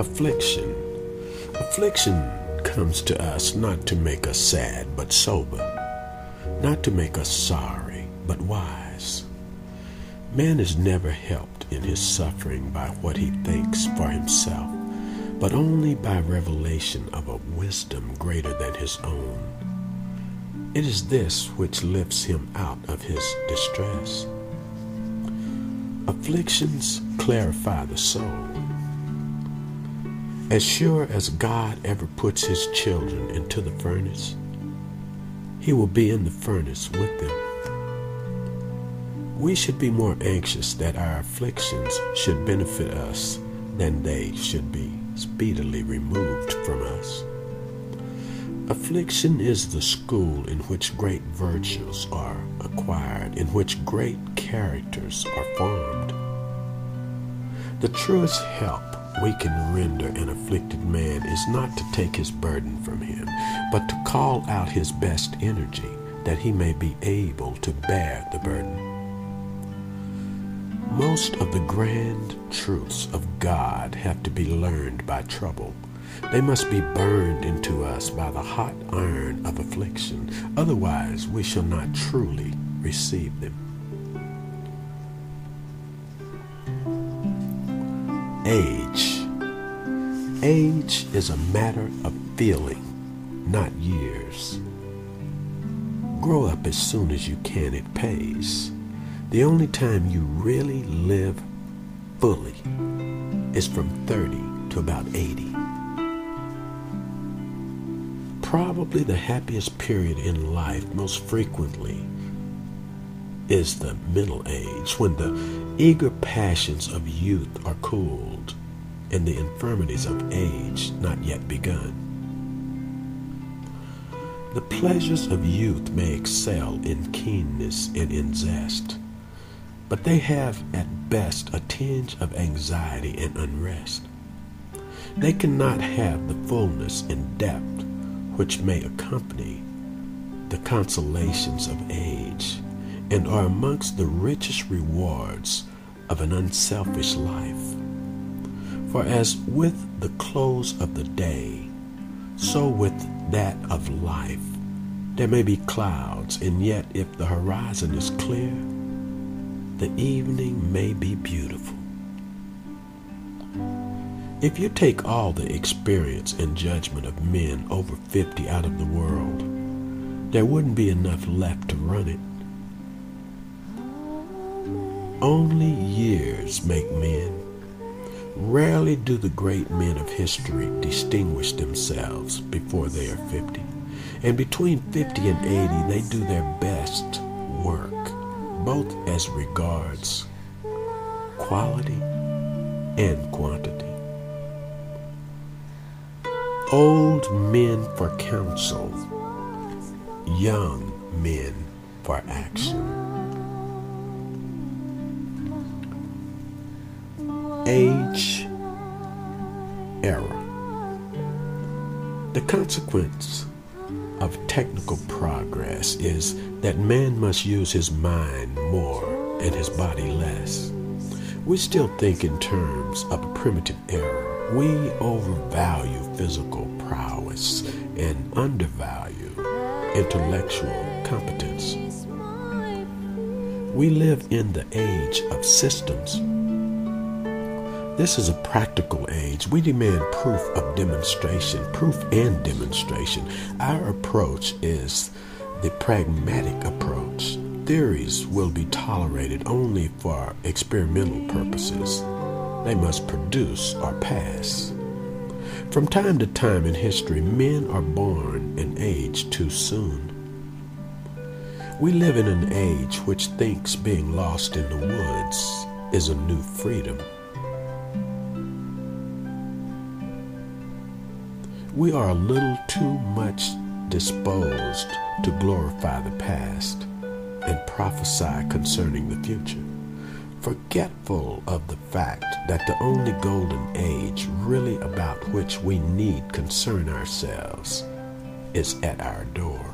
Affliction. Affliction comes to us not to make us sad but sober, not to make us sorry but wise. Man is never helped in his suffering by what he thinks for himself, but only by revelation of a wisdom greater than his own. It is this which lifts him out of his distress. Afflictions clarify the soul. As sure as God ever puts his children into the furnace, he will be in the furnace with them. We should be more anxious that our afflictions should benefit us than they should be speedily removed from us. Affliction is the school in which great virtues are acquired, in which great characters are formed. The truest help we can render an afflicted man is not to take his burden from him, but to call out his best energy that he may be able to bear the burden. Most of the grand truths of God have to be learned by trouble. They must be burned into us by the hot iron of affliction. Otherwise, we shall not truly receive them. Age. Age is a matter of feeling, not years. Grow up as soon as you can, it pays. The only time you really live fully is from 30 to about 80. Probably the happiest period in life most frequently is the middle age, when the eager passions of youth are cooled and the infirmities of age not yet begun. The pleasures of youth may excel in keenness and in zest, but they have at best a tinge of anxiety and unrest. They cannot have the fullness and depth which may accompany the consolations of age, and are amongst the richest rewards of an unselfish life. For as with the close of the day, so with that of life, there may be clouds, and yet if the horizon is clear, the evening may be beautiful. If you take all the experience and judgment of men over 50 out of the world, there wouldn't be enough left to run it. Only years make men. Rarely do the great men of history distinguish themselves before they are 50. And between 50 and 80, they do their best work, both as regards quality and quantity. Old men for counsel, young men for action. Age, era. The consequence of technical progress is that man must use his mind more and his body less. We still think in terms of a primitive era. We overvalue physical prowess and undervalue intellectual competence. We live in the age of systems. This is a practical age. We demand proof of demonstration, proof and demonstration. Our approach is the pragmatic approach. Theories will be tolerated only for experimental purposes. They must produce or pass. From time to time in history, men are born and age too soon. We live in an age which thinks being lost in the woods is a new freedom. We are a little too much disposed to glorify the past and prophesy concerning the future, forgetful of the fact that the only golden age really about which we need concern ourselves is at our door.